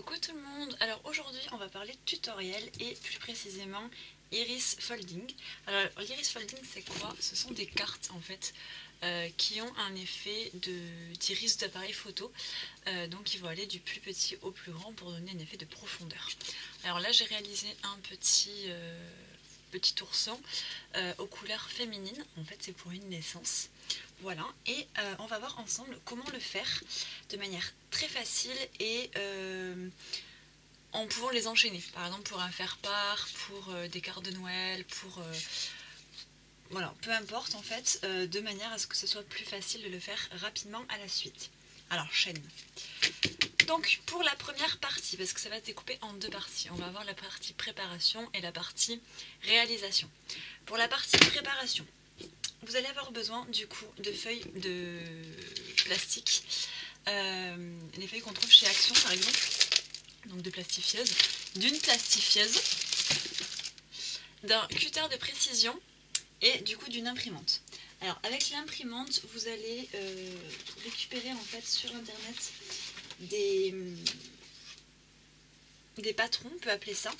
Coucou tout le monde. Alors aujourd'hui on va parler de tutoriel et plus précisément iris folding. Alors l'iris folding c'est quoi? Ce sont des cartes en fait qui ont un effet d'iris d'appareil photo, donc qui vont aller du plus petit au plus grand pour donner un effet de profondeur. Alors là j'ai réalisé un petit ourson aux couleurs féminines, en fait c'est pour une naissance. Voilà, et on va voir ensemble comment le faire de manière très facile et en pouvant les enchaîner. Par exemple pour un faire-part, pour des cartes de Noël, pour... voilà, peu importe en fait, de manière à ce que ce soit plus facile de le faire rapidement à la suite. Alors chaîne. Donc pour la première partie, parce que ça va se découper en deux parties, on va avoir la partie préparation et la partie réalisation. Pour la partie préparation, vous allez avoir besoin du coup de feuilles de plastique, les feuilles qu'on trouve chez Action par exemple, donc de plastifieuse, d'une plastifieuse, d'un cutter de précision et du coup d'une imprimante. Alors avec l'imprimante, vous allez récupérer en fait sur internet des patrons, on peut appeler ça,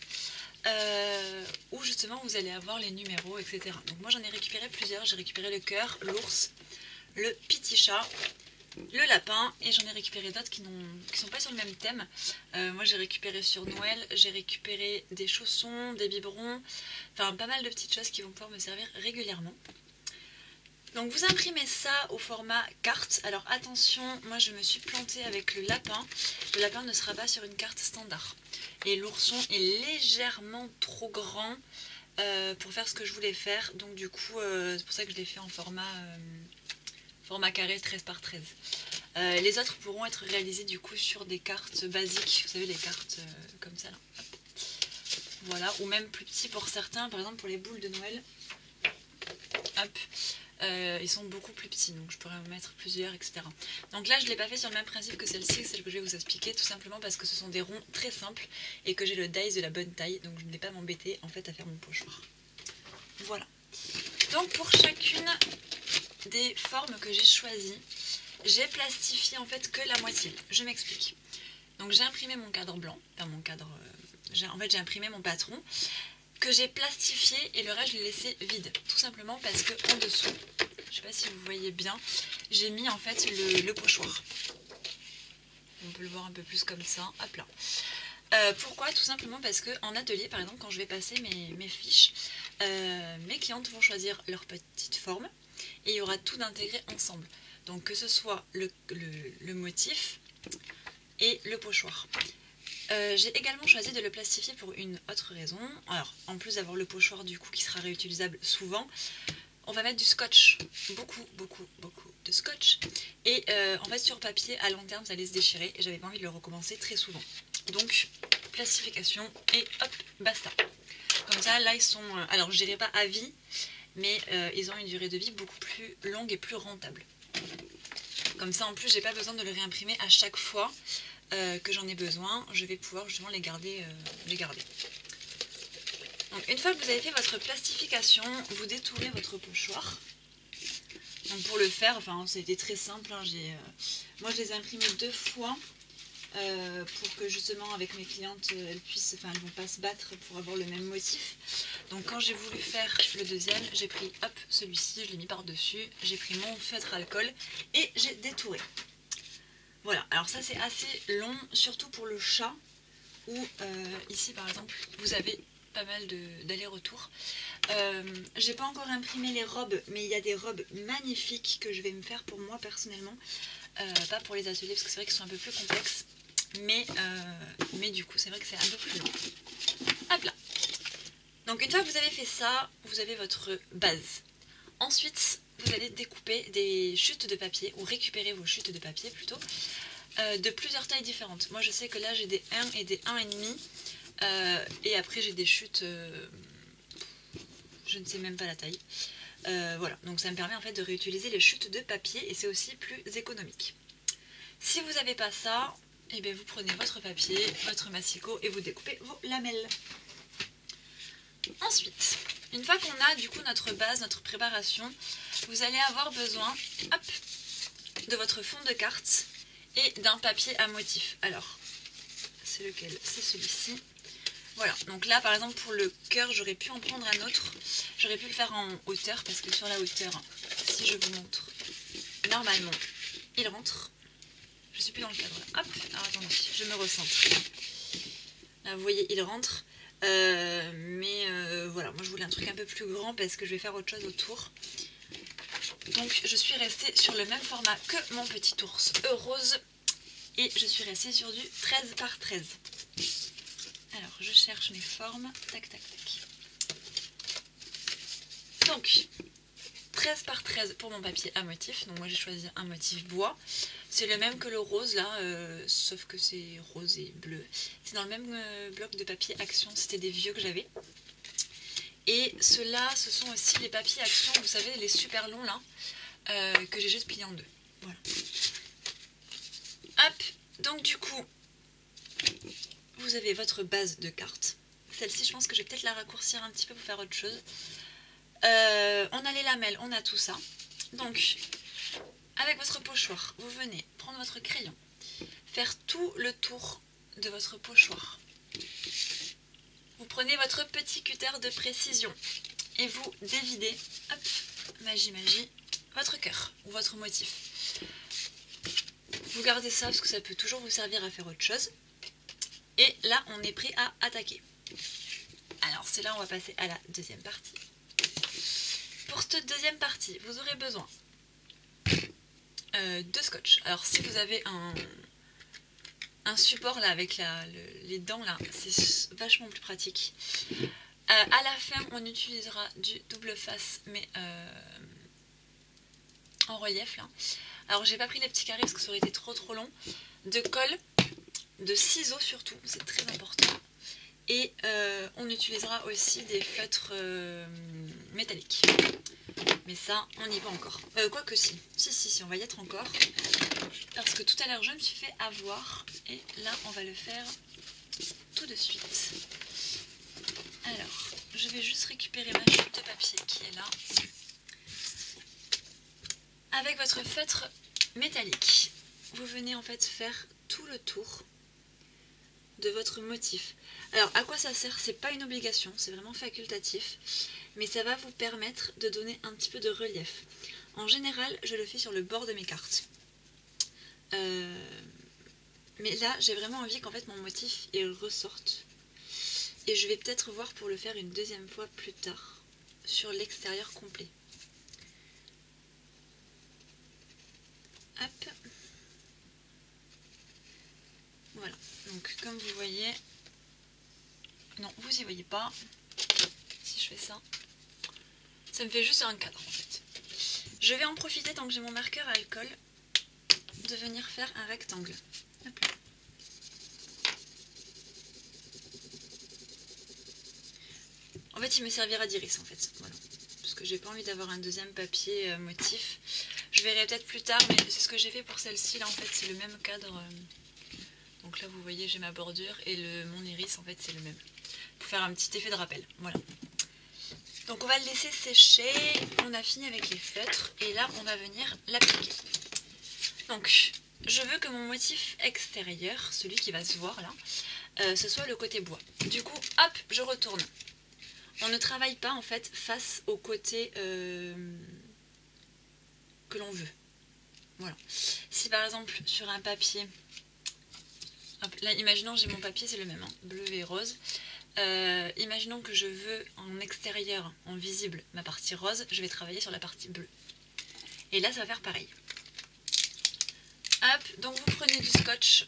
où justement vous allez avoir les numéros, etc. Donc moi j'en ai récupéré plusieurs, j'ai récupéré le cœur, l'ours, le petit chat, le lapin, et j'en ai récupéré d'autres qui sont pas sur le même thème. Moi j'ai récupéré sur Noël, j'ai récupéré des chaussons, des biberons, enfin pas mal de petites choses qui vont pouvoir me servir régulièrement. Donc vous imprimez ça au format carte. Alors attention, moi je me suis plantée avec le lapin. Le lapin ne sera pas sur une carte standard. Et l'ourson est légèrement trop grand pour faire ce que je voulais faire. Donc du coup, c'est pour ça que je l'ai fait en format carré 13 par 13. Les autres pourront être réalisés du coup sur des cartes basiques. Vous savez, les cartes comme ça là. Hop. Voilà, ou même plus petits pour certains. Par exemple pour les boules de Noël. Hop. Ils sont beaucoup plus petits, donc je pourrais en mettre plusieurs, etc. Donc là je ne l'ai pas fait sur le même principe que celle-ci, celle que je vais vous expliquer, tout simplement parce que ce sont des ronds très simples et que j'ai le dies de la bonne taille, donc je ne vais pas m'embêter en fait à faire mon pochoir. Voilà. Donc pour chacune des formes que j'ai choisies, j'ai plastifié en fait que la moitié. Je m'explique. Donc j'ai imprimé mon cadre blanc, enfin mon cadre... en fait j'ai imprimé mon patron, que j'ai plastifié, et le reste je l'ai laissé vide, tout simplement parce que en dessous, je sais pas si vous voyez bien, j'ai mis en fait le pochoir. On peut le voir un peu plus comme ça, hop là. Pourquoi? Tout simplement parce que en atelier, par exemple, quand je vais passer mes fiches, mes clientes vont choisir leur petite forme et il y aura tout d'intégrer ensemble. Donc que ce soit le motif et le pochoir. J'ai également choisi de le plastifier pour une autre raison. Alors, en plus d'avoir le pochoir du coup qui sera réutilisable souvent, on va mettre du scotch, beaucoup de scotch. Et en fait sur papier, à long terme, ça allait se déchirer et j'avais pas envie de le recommencer très souvent. Donc, plastification et hop, basta. Comme ça, là ils sont, alors je dirais pas à vie, mais ils ont une durée de vie beaucoup plus longue et plus rentable. Comme ça, en plus, j'ai pas besoin de le réimprimer à chaque fois que j'en ai besoin, je vais pouvoir justement les garder. Donc une fois que vous avez fait votre plastification, vous détourez votre pochoir. Donc pour le faire, enfin c'était très simple, hein, moi je les ai imprimés 2 fois pour que justement avec mes clientes elles vont pas se battre pour avoir le même motif. Donc quand j'ai voulu faire le deuxième, j'ai pris hop celui-ci, je l'ai mis par dessus, j'ai pris mon feutre alcool et j'ai détouré. Voilà, alors ça c'est assez long, surtout pour le chat, où ici par exemple, vous avez pas mal d'allers-retours. J'ai pas encore imprimé les robes, mais il y a des robes magnifiques que je vais me faire pour moi personnellement. Pas pour les ateliers, parce que c'est vrai qu'ils sont un peu plus complexes, mais du coup c'est vrai que c'est un peu plus long. Hop là. Donc une fois que vous avez fait ça, vous avez votre base. Ensuite, vous allez découper des chutes de papier, ou récupérer vos chutes de papier plutôt, de plusieurs tailles différentes. Moi je sais que là j'ai des 1 et des 1,5, et après j'ai des chutes, je ne sais même pas la taille. Voilà, donc ça me permet en fait de réutiliser les chutes de papier et c'est aussi plus économique. Si vous n'avez pas ça, eh bien vous prenez votre papier, votre massicot et vous découpez vos lamelles. Ensuite, une fois qu'on a du coup notre base, notre préparation, vous allez avoir besoin hop, de votre fond de carte et d'un papier à motif. Alors, c'est lequel? C'est celui-ci. Voilà, donc là par exemple pour le cœur, j'aurais pu en prendre un autre. J'aurais pu le faire en hauteur parce que sur la hauteur, si je vous montre, normalement, il rentre. Je suis plus dans le cadre là. Hop, alors attendez, je me recentre. Là vous voyez, il rentre. Voilà, moi je voulais un truc un peu plus grand parce que je vais faire autre chose autour. Donc je suis restée sur le même format que mon petit ours rose. Et je suis restée sur du 13 par 13. Alors, je cherche mes formes. Tac, tac, tac. Donc, 13 par 13 pour mon papier à motif. Donc moi j'ai choisi un motif bois. C'est le même que le rose là, sauf que c'est rose et bleu. C'est dans le même bloc de papier Action. C'était des vieux que j'avais. Et ceux-là, ce sont aussi les papiers Action, vous savez, les super longs là, que j'ai juste pliés en deux. Voilà. Hop, donc du coup, vous avez votre base de cartes. Celle-ci, je pense que je vais peut-être la raccourcir un petit peu pour faire autre chose. On a les lamelles, on a tout ça. Donc, avec votre pochoir, vous venez prendre votre crayon, faire tout le tour de votre pochoir. Vous prenez votre petit cutter de précision et vous dévidez, hop, magie, magie, votre cœur ou votre motif. Vous gardez ça parce que ça peut toujours vous servir à faire autre chose. Et là, on est prêt à attaquer. Alors, c'est là on va passer à la deuxième partie. Pour cette deuxième partie, vous aurez besoin de scotch. Alors, si vous avez un support là avec les dents là, c'est vachement plus pratique. À la fin, on utilisera du double face, mais en relief là. Alors, j'ai pas pris les petits carrés parce que ça aurait été trop long. De colle, de ciseaux surtout, c'est très important. Et on utilisera aussi des feutres métalliques. Mais ça, on n'y va encore. Quoique si, on va y être encore. Parce que tout à l'heure, je me suis fait avoir. Et là, on va le faire tout de suite. Alors, je vais juste récupérer ma chute de papier qui est là. Avec votre feutre métallique, vous venez en fait faire tout le tour de votre motif. Alors, à quoi ça sert? C'est pas une obligation, c'est vraiment facultatif. Mais ça va vous permettre de donner un petit peu de relief. En général, je le fais sur le bord de mes cartes. Mais là, j'ai vraiment envie qu'en fait mon motif il ressorte. Et je vais peut-être voir pour le faire une deuxième fois plus tard, sur l'extérieur complet. Hop. Voilà. Donc, comme vous voyez... Non, vous y voyez pas. Si je fais ça, ça me fait juste un cadre en fait. Je vais en profiter tant que j'ai mon marqueur à alcool de venir faire un rectangle. Hop là. En fait, il me servira d'iris en fait. Voilà. Parce que j'ai pas envie d'avoir un deuxième papier motif. Je verrai peut-être plus tard, mais c'est ce que j'ai fait pour celle-ci. Là, en fait, c'est le même cadre. Donc là, vous voyez, j'ai ma bordure et mon iris, en fait, c'est le même. Pour faire un petit effet de rappel. Voilà. Donc on va le laisser sécher. On a fini avec les feutres. Et là, on va venir l'appliquer. Donc, je veux que mon motif extérieur, celui qui va se voir là, ce soit le côté bois. Du coup, hop, je retourne. On ne travaille pas en fait face au côté que l'on veut. Voilà. Si par exemple sur un papier, hop, là imaginons j'ai mon papier, c'est le même, hein, bleu et rose. Imaginons que je veux en extérieur, en visible, ma partie rose, je vais travailler sur la partie bleue. Et là ça va faire pareil. Hop, donc vous prenez du scotch,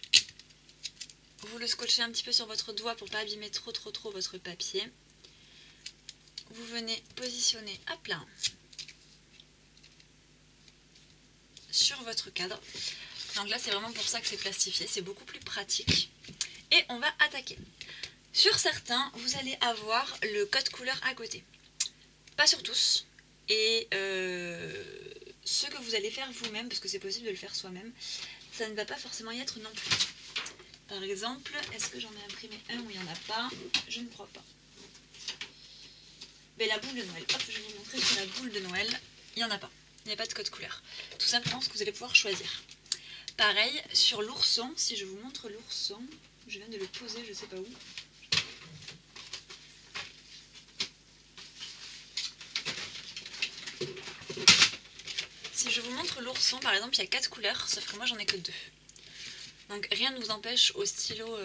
vous le scotchez un petit peu sur votre doigt pour pas abîmer trop votre papier. Vous venez positionner, hop là, sur votre cadre. Donc là c'est vraiment pour ça que c'est plastifié, c'est beaucoup plus pratique. Et on va attaquer. Sur certains, vous allez avoir le code couleur à côté. Pas sur tous. Et ce que vous allez faire vous-même, parce que c'est possible de le faire soi-même, ça ne va pas forcément y être non plus. Par exemple, est-ce que j'en ai imprimé un où il n'y en a pas? Je ne crois pas. Mais la boule de Noël, hop, je vais vous montrer sur la boule de Noël, il n'y en a pas. Il n'y a pas de code couleur. Tout simplement ce que vous allez pouvoir choisir. Pareil, sur l'ourson, si je vous montre l'ourson, Je viens de le poser, je sais pas où. Si je vous montre l'ourson, par exemple, il y a 4 couleurs, sauf que moi j'en ai que 2. Donc rien ne vous empêche au stylo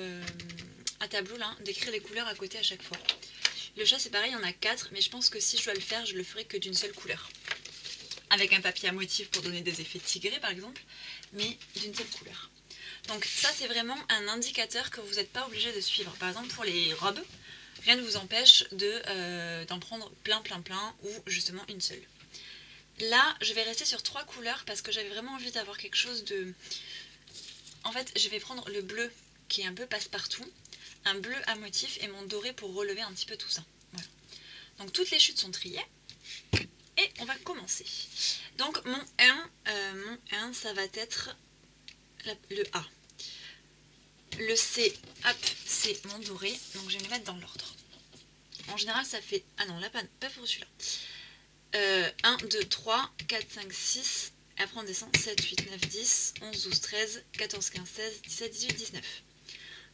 à tableau là d'écrire les couleurs à côté à chaque fois. Le chat c'est pareil, il y en a 4, mais je pense que si je dois le faire, je le ferai que d'une seule couleur. Avec un papier à motif pour donner des effets tigrés par exemple, mais d'une seule couleur. Donc ça c'est vraiment un indicateur que vous n'êtes pas obligé de suivre. Par exemple pour les robes, rien ne vous empêche d'en prendre plein ou justement une seule. Là je vais rester sur 3 couleurs parce que j'avais vraiment envie d'avoir quelque chose de... En fait je vais prendre le bleu qui est un peu passe-partout, un bleu à motif et mon doré pour relever un petit peu tout ça. Voilà. Donc toutes les chutes sont triées et on va commencer. Donc mon 1 ça va être le A. Le C, hop, c'est mon doré, donc je vais les mettre dans l'ordre. En général ça fait... Ah non, là pas pour celui-là. 1, 2, 3, 4, 5, 6, après on descend 7, 8, 9, 10, 11, 12, 13, 14, 15, 16, 17, 18, 19.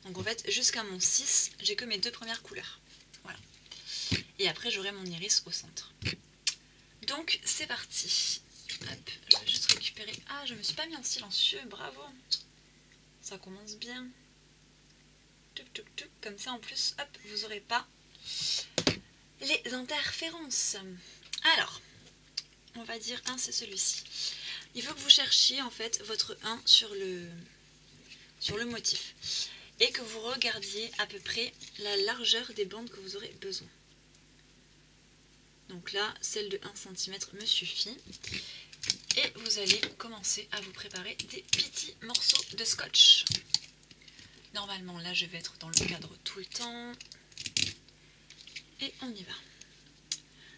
Donc en fait jusqu'à mon 6, j'ai que mes 2 premières couleurs. Voilà. Et après j'aurai mon iris au centre. Donc c'est parti. Hop, je vais juste récupérer... Ah, je me suis pas mis en silencieux, bravo. Ça commence bien. Tuc, tuc, tuc. Comme ça en plus, hop, vous n'aurez pas les interférences. Alors, on va dire 1, c'est celui-ci. Il faut que vous cherchiez en fait votre 1 sur le motif. Et que vous regardiez à peu près la largeur des bandes que vous aurez besoin. Donc là, celle de 1 cm me suffit. Et vous allez commencer à vous préparer des petits morceaux de scotch. Normalement, là, je vais être dans le cadre tout le temps. Et on y va.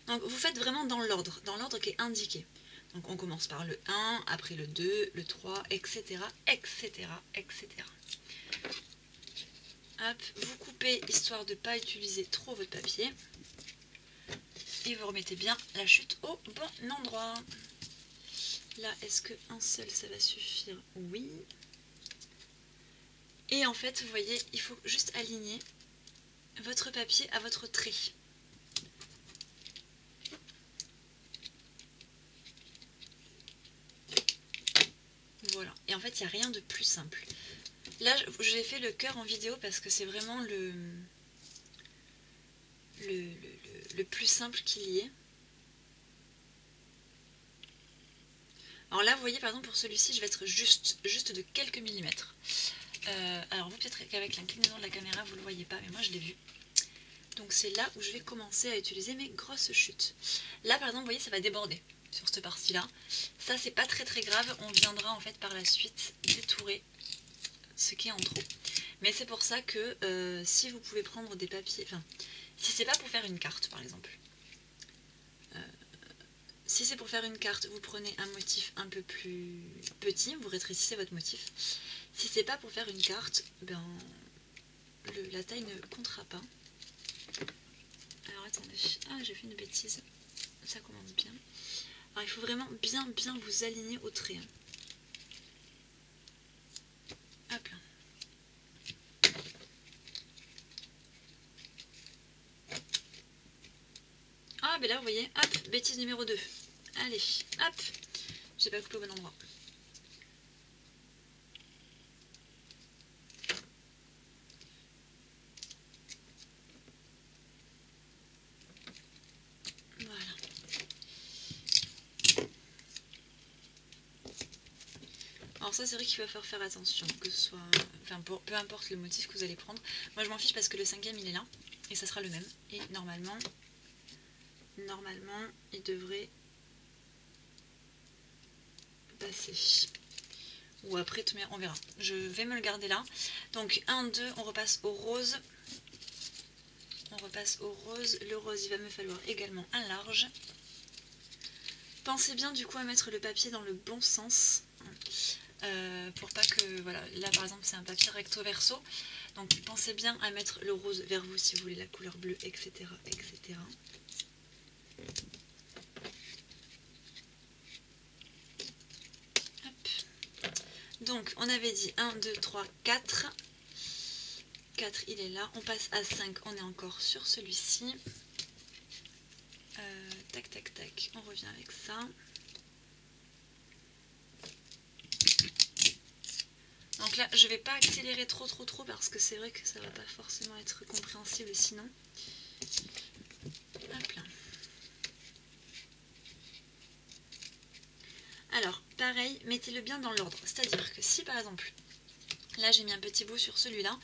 Donc, vous faites vraiment dans l'ordre qui est indiqué. Donc, on commence par le 1, après le 2, le 3, etc., etc., etc. Hop, vous coupez histoire de ne pas utiliser trop votre papier. Et vous remettez bien la chute au bon endroit. Là, est-ce qu'un seul, ça va suffire? Oui. Et en fait, vous voyez, il faut juste aligner votre papier à votre trait. Voilà. Et en fait, il n'y a rien de plus simple. Là, j'ai fait le cœur en vidéo parce que c'est vraiment le plus simple qu'il y ait. Alors là, vous voyez, par exemple, pour celui-ci, je vais être juste de quelques millimètres. Alors vous, peut-être qu'avec l'inclinaison de la caméra, vous ne le voyez pas, mais moi, je l'ai vu. Donc c'est là où je vais commencer à utiliser mes grosses chutes. Là, par exemple, vous voyez, ça va déborder sur cette partie-là. Ça, c'est pas très grave. On viendra, en fait, par la suite, détourer ce qui est en trop. Mais c'est pour ça que si vous pouvez prendre des papiers... Enfin, si c'est pas pour faire une carte, par exemple... Si c'est pour faire une carte, vous prenez un motif un peu plus petit, vous rétrécissez votre motif. Si c'est pas pour faire une carte, ben, la taille ne comptera pas. Alors attendez, ah j'ai fait une bêtise, ça commence bien. Alors il faut vraiment bien vous aligner au trait. Hop là. Ah ben là vous voyez, hop, bêtise numéro 2. Allez, hop, j'ai pas coupé au bon endroit. Voilà. Alors ça c'est vrai qu'il va falloir faire attention, que ce soit... Enfin peu importe le motif que vous allez prendre. Moi je m'en fiche parce que le 5e il est là, et ça sera le même. Et normalement il devrait passer. Ou après, on verra. Je vais me le garder là. Donc 1, 2, on repasse au rose. On repasse au rose. Le rose, il va me falloir également un large. Pensez bien du coup à mettre le papier dans le bon sens. Pour pas que, voilà, là par exemple c'est un papier recto verso. Donc pensez bien à mettre le rose vers vous si vous voulez la couleur bleue, etc. etc. Donc on avait dit 1, 2, 3, 4. 4 il est là, on passe à 5, on est encore sur celui-ci. Tac tac tac, on revient avec ça. Donc là je vais pas accélérer trop parce que c'est vrai que ça va pas forcément être compréhensible sinon. Hop là. Alors pareil, mettez-le bien dans l'ordre, c'est-à-dire que si par exemple là j'ai mis un petit bout sur celui-là,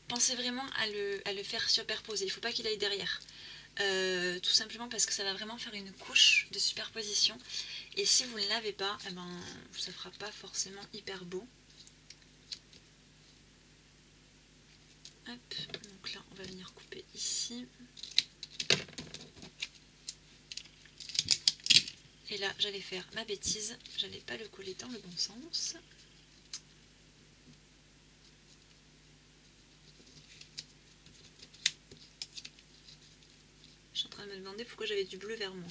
pensez vraiment à le faire superposer, il ne faut pas qu'il aille derrière. Tout simplement parce que ça va vraiment faire une couche de superposition et si vous ne l'avez pas, eh ben, ça ne fera pas forcément hyper beau. Hop, donc là on va venir couper ici. Et là j'allais faire ma bêtise, j'allais pas le coller dans le bon sens. Je suis en train de me demander pourquoi j'avais du bleu vers moi.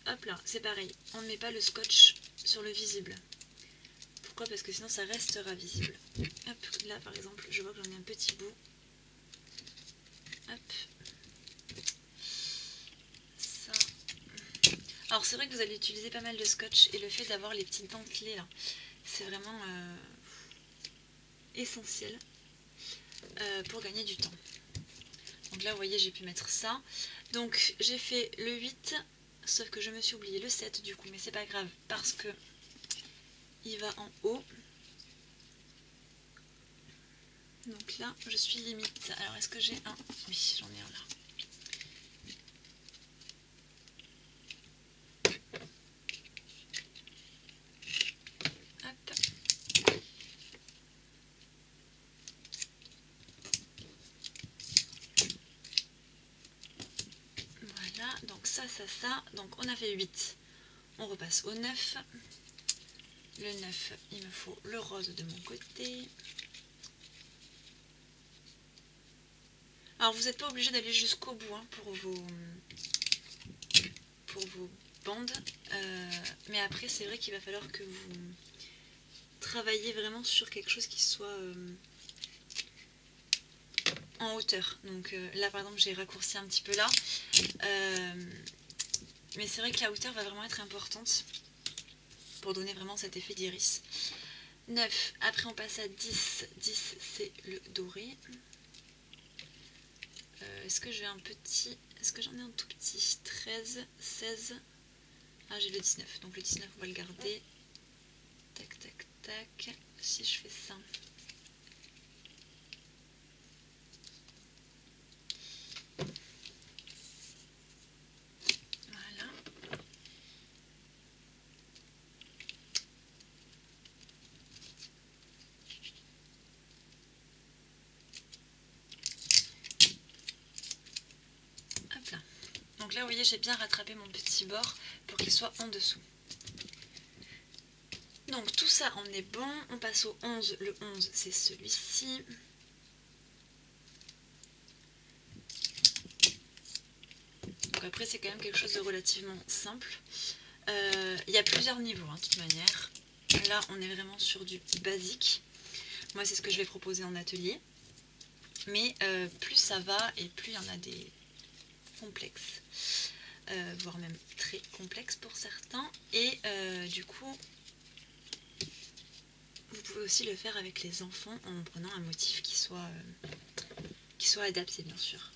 Hop là, c'est pareil, on ne met pas le scotch sur le visible. Pourquoi? Parce que sinon ça restera visible. Hop, là par exemple, je vois que j'en ai un petit bout. Hop. Ça. Alors c'est vrai que vous allez utiliser pas mal de scotch et le fait d'avoir les petites dentelées là, c'est vraiment essentiel pour gagner du temps. Donc là vous voyez j'ai pu mettre ça. Donc j'ai fait le 8, sauf que je me suis oublié le 7 du coup, mais c'est pas grave parce que il va en haut. Donc là je suis limite. Alors est-ce que j'ai un? Oui, j'en ai un là. Donc ça, donc on a fait 8, on repasse au 9, le 9, il me faut le rose de mon côté. Alors vous n'êtes pas obligé d'aller jusqu'au bout hein, pour vos bandes, mais après c'est vrai qu'il va falloir que vous travailliez vraiment sur quelque chose qui soit en hauteur. Donc là par exemple j'ai raccourci un petit peu là, mais c'est vrai que la hauteur va vraiment être importante pour donner vraiment cet effet d'iris. 9, après on passe à 10, 10 c'est le doré. Est-ce que j'ai un petit, est-ce que j'en ai un tout petit? 13, 16, ah j'ai le 19, donc le 19 on va le garder. Tac tac tac, si je fais ça. Voilà. Hop là. Donc là vous voyez j'ai bien rattrapé mon petit bord pour qu'il soit en dessous. Donc tout ça on est bon, on passe au 11, le 11 c'est celui-ci. Donc après c'est quand même quelque chose de relativement simple. Il y a plusieurs niveaux hein, de toute manière. Là on est vraiment sur du basique. Moi c'est ce que je vais proposer en atelier. Mais plus ça va et plus il y en a des complexes. Voire même très complexes pour certains. Et du coup vous pouvez aussi le faire avec les enfants en prenant un motif qui soit adapté bien sûr.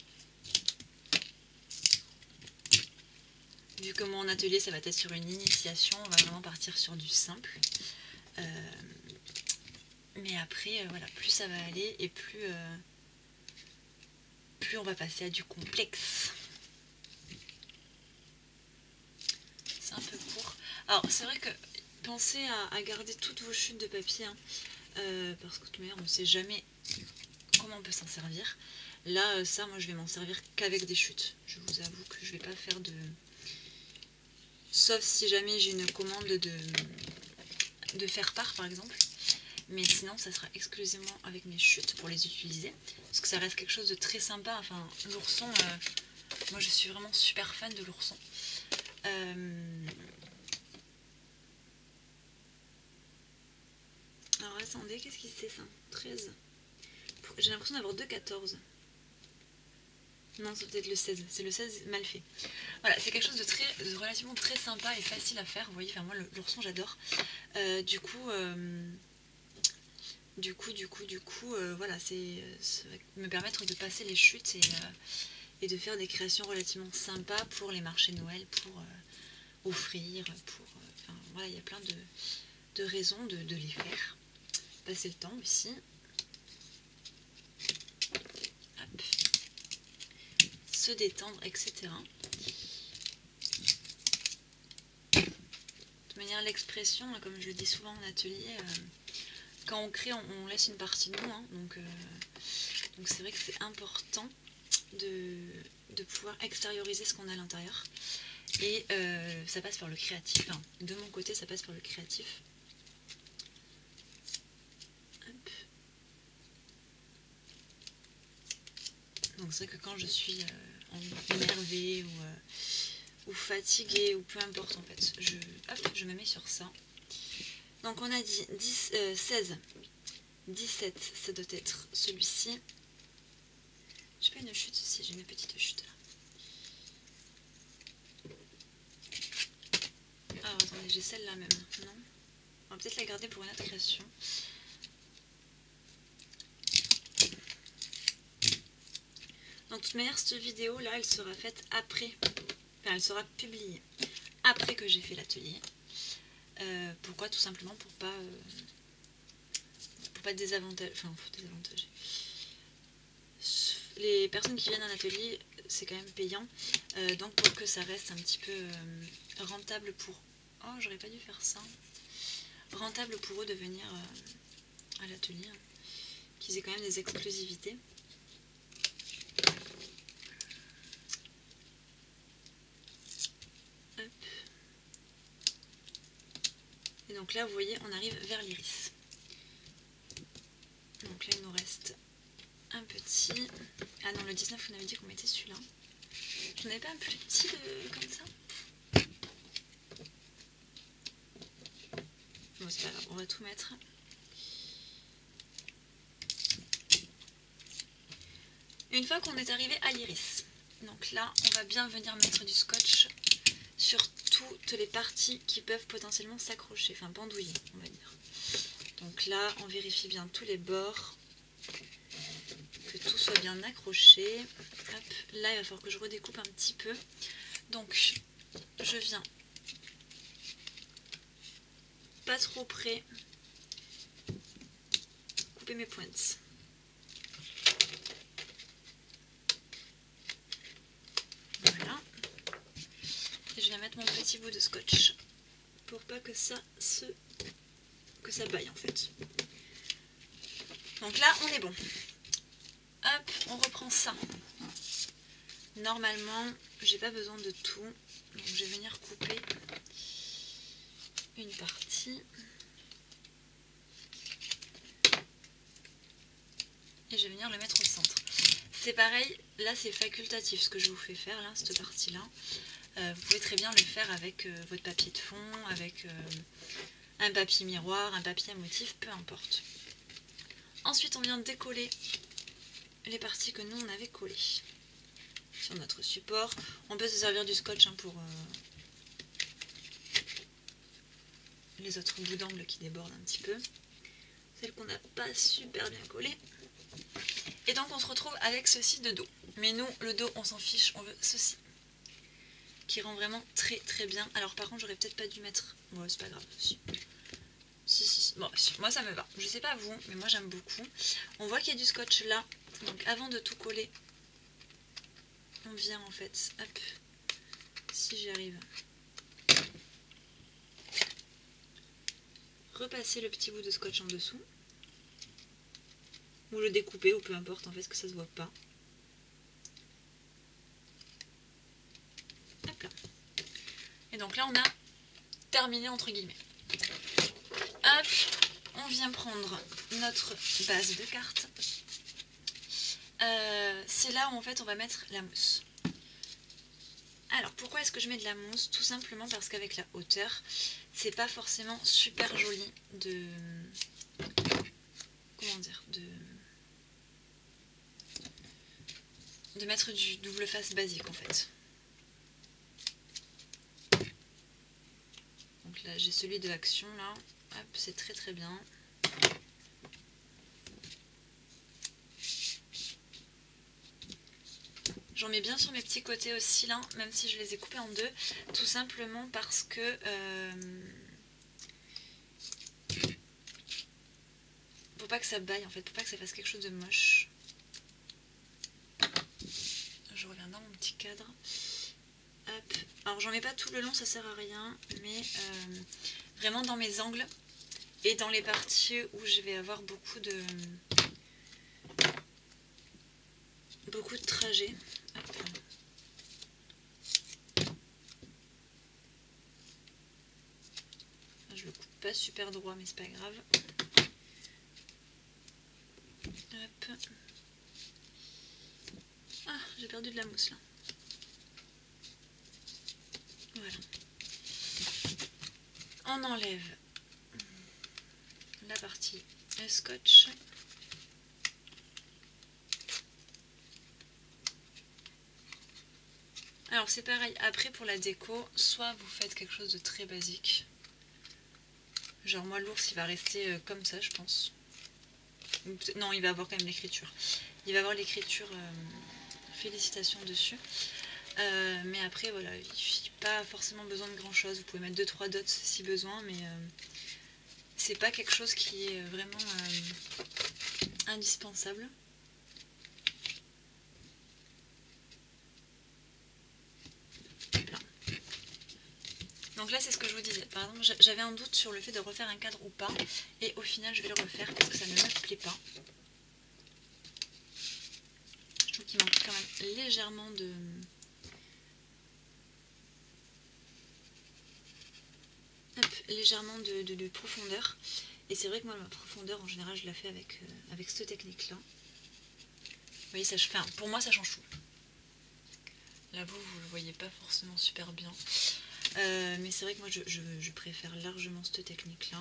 Vu que mon atelier ça va être sur une initiation, on va vraiment partir sur du simple. Mais après, voilà, plus ça va aller et plus on va passer à du complexe. C'est un peu court. Alors c'est vrai que pensez à garder toutes vos chutes de papier, hein, parce que de toute manière on ne sait jamais comment on peut s'en servir. Là, ça, moi je vais m'en servir qu'avec des chutes. Je vous avoue que je vais pas faire de... Sauf si jamais j'ai une commande de faire part par exemple. Mais sinon ça sera exclusivement avec mes chutes pour les utiliser. Parce que ça reste quelque chose de très sympa. Enfin, l'ourson, moi je suis vraiment super fan de l'ourson. Alors attendez, qu'est-ce qui c'est ça? 13. j'ai l'impression d'avoir 2,14. Non, c'est peut-être le 16. C'est le 16 mal fait. Voilà, c'est quelque chose de relativement très sympa et facile à faire. Vous voyez, enfin moi l'ourson j'adore. Du coup, voilà, ça va me permettre de passer les chutes et de faire des créations relativement sympas pour les marchés de Noël, pour offrir, enfin voilà, il y a plein de raisons de les faire. Passer le temps aussi. Hop. Se détendre, etc. De toute manière, l'expression, comme je le dis souvent en atelier, quand on crée, on laisse une partie de nous, hein, donc c'est vrai que c'est important de pouvoir extérioriser ce qu'on a à l'intérieur. Et ça passe par le créatif. Enfin, de mon côté, ça passe par le créatif. Hop. Donc c'est vrai que quand je suis énervée ou fatiguée, ou peu importe en fait, je me mets sur ça. Donc on a dit 16, 17, ça doit être celui-ci. J'ai pas une chute, si j'ai une petite chute là. Ah attendez, j'ai celle-là même, non? On va peut-être la garder pour une autre création. Donc de toute manière, cette vidéo là, elle sera faite après, enfin elle sera publiée après que j'ai fait l'atelier. Pourquoi? Tout simplement pour pas désavantager. Les personnes qui viennent en atelier, c'est quand même payant, donc pour que ça reste un petit peu rentable pour... Oh, j'aurais pas dû faire ça. Rentable pour eux de venir à l'atelier, hein, qu'ils aient quand même des exclusivités. Hop. Et donc là, vous voyez, on arrive vers l'iris. Donc là, il nous reste un petit... Ah non, le 19, on avait dit qu'on mettait celui-là. J'en avais pas un plus petit comme ça? Bon, c'est pas grave, on va tout mettre. Une fois qu'on est arrivé à l'iris, donc là, on va bien venir mettre du scotch sur toutes les parties qui peuvent potentiellement s'accrocher, enfin pendouiller, on va dire. Donc là, on vérifie bien tous les bords, que tout soit bien accroché. Hop, là, il va falloir que je redécoupe un petit peu. Donc, je viens pas trop près, couper mes pointes. Voilà. Et je viens mettre mon petit bout de scotch pour pas que ça baille en fait. Donc là, on est bon. Hop, on reprend ça. Normalement, j'ai pas besoin de tout. Donc je vais venir couper une partie. Et je vais venir le mettre au centre. C'est pareil, là c'est facultatif ce que je vous fais faire, là, cette partie-là. Vous pouvez très bien le faire avec votre papier de fond, avec un papier miroir, un papier à motif, peu importe. Ensuite, on vient décoller les parties que nous on avait collées sur notre support. On peut se servir du scotch hein, pour les autres bouts d'angle qui débordent un petit peu. Celles qu'on n'a pas super bien collées. Et donc on se retrouve avec ceci de dos. Mais nous, le dos, on s'en fiche, on veut ceci. Qui rend vraiment très très bien. Alors par contre, j'aurais peut-être pas dû mettre... Bon, c'est pas grave. Si. Bon, si. Moi ça me va. Je sais pas vous, mais moi j'aime beaucoup. On voit qu'il y a du scotch là. Donc avant de tout coller, on vient en fait, hop, si j'y arrive, repasser le petit bout de scotch en dessous. Ou le découper, ou peu importe, en fait, que ça se voit pas. Hop là. Et donc là, on a terminé, entre guillemets. Hop, on vient prendre notre base de cartes. C'est là où, en fait, on va mettre la mousse. Alors, pourquoi est-ce que je mets de la mousse? Tout simplement parce qu'avec la hauteur, c'est pas forcément super joli de... Comment dire? de mettre du double face basique en fait. Donc là j'ai celui de Action là, hop, c'est très très bien. J'en mets bien sur mes petits côtés aussi là, même si je les ai coupés en deux, tout simplement parce que faut pas que ça baille en fait, faut pas que ça fasse quelque chose de moche. Je reviens dans mon petit cadre. Hop. Alors j'en mets pas tout le long, ça sert à rien, mais vraiment dans mes angles et dans les parties où je vais avoir beaucoup de trajets. Hop. Je le coupe pas super droit, mais c'est pas grave. Hop. Ah, j'ai perdu de la mousse là. Voilà. On enlève la partie scotch. Alors c'est pareil, après pour la déco, soit vous faites quelque chose de très basique. Genre moi l'ours il va rester comme ça je pense. Non, il va avoir quand même l'écriture. Il va avoir l'écriture félicitations dessus. Mais après voilà, il n'y a pas forcément besoin de grand chose. Vous pouvez mettre 2-3 dots si besoin, mais c'est pas quelque chose qui est vraiment indispensable. Donc là c'est ce que je vous disais, par exemple j'avais un doute sur le fait de refaire un cadre ou pas, et au final je vais le refaire parce que ça ne me plaît pas. Je trouve qu'il manque quand même légèrement de... de profondeur, et c'est vrai que moi ma profondeur en général je la fais avec cette technique là. Vous voyez, ça, enfin, pour moi ça change tout. Là vous le voyez pas forcément super bien. Mais c'est vrai que moi je préfère largement cette technique là.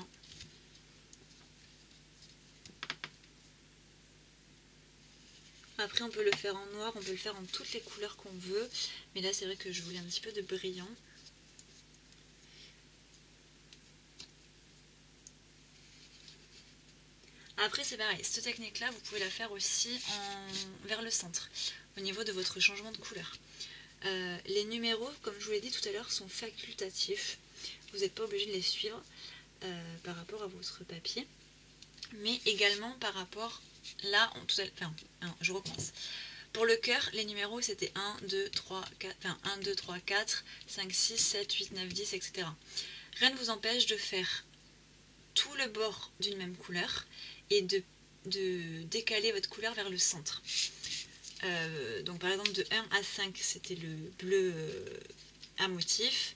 Après on peut le faire en noir, on peut le faire en toutes les couleurs qu'on veut, mais là c'est vrai que je voulais un petit peu de brillant. Après c'est pareil, cette technique là vous pouvez la faire aussi vers le centre, au niveau de votre changement de couleur. Les numéros, comme je vous l'ai dit tout à l'heure, sont facultatifs. Vous n'êtes pas obligé de les suivre par rapport à votre papier. Mais également par rapport... Là, je recommence. Pour le cœur, les numéros c'était 1, 2, 3, 4, enfin 1, 2, 3, 4, 5, 6, 7, 8, 9, 10, etc. Rien ne vous empêche de faire tout le bord d'une même couleur et de décaler votre couleur vers le centre. Donc par exemple de 1 à 5 c'était le bleu à motif,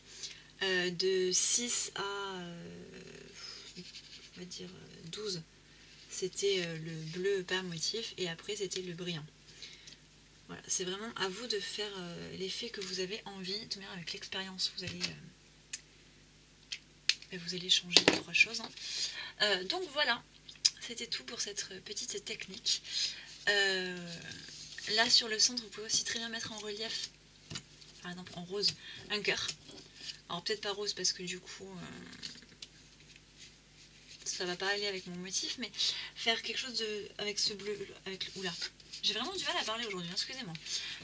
de 6 à on va dire 12 c'était le bleu pas à motif, et après c'était le brillant. Voilà, c'est vraiment à vous de faire l'effet que vous avez envie. De toute manière avec l'expérience vous allez changer 2-3 choses hein. Donc voilà, c'était tout pour cette petite technique. Là sur le centre vous pouvez aussi très bien mettre en relief, par exemple en rose, un cœur. Alors peut-être pas rose parce que du coup ça va pas aller avec mon motif, mais faire quelque chose avec ce bleu, oula, j'ai vraiment du mal à parler aujourd'hui, excusez-moi.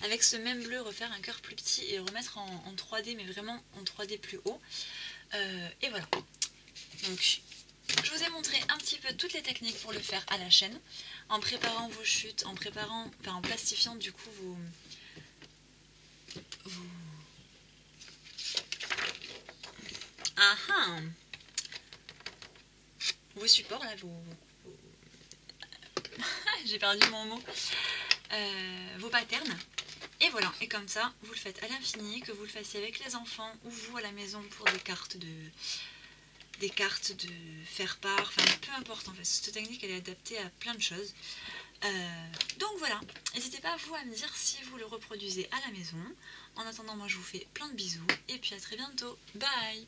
Avec ce même bleu, refaire un cœur plus petit et le remettre en 3D, mais vraiment en 3D plus haut. Et voilà. Donc je vous ai montré un petit peu toutes les techniques pour le faire à la chaîne, en préparant vos chutes, en plastifiant du coup vos supports là, j'ai perdu mon mot, vos patterns. Et voilà, et comme ça vous le faites à l'infini, que vous le fassiez avec les enfants ou vous à la maison pour des cartes de faire part, enfin peu importe en fait, cette technique elle est adaptée à plein de choses. Donc voilà, n'hésitez pas vous à me dire si vous le reproduisez à la maison. En attendant, moi je vous fais plein de bisous et puis à très bientôt, bye.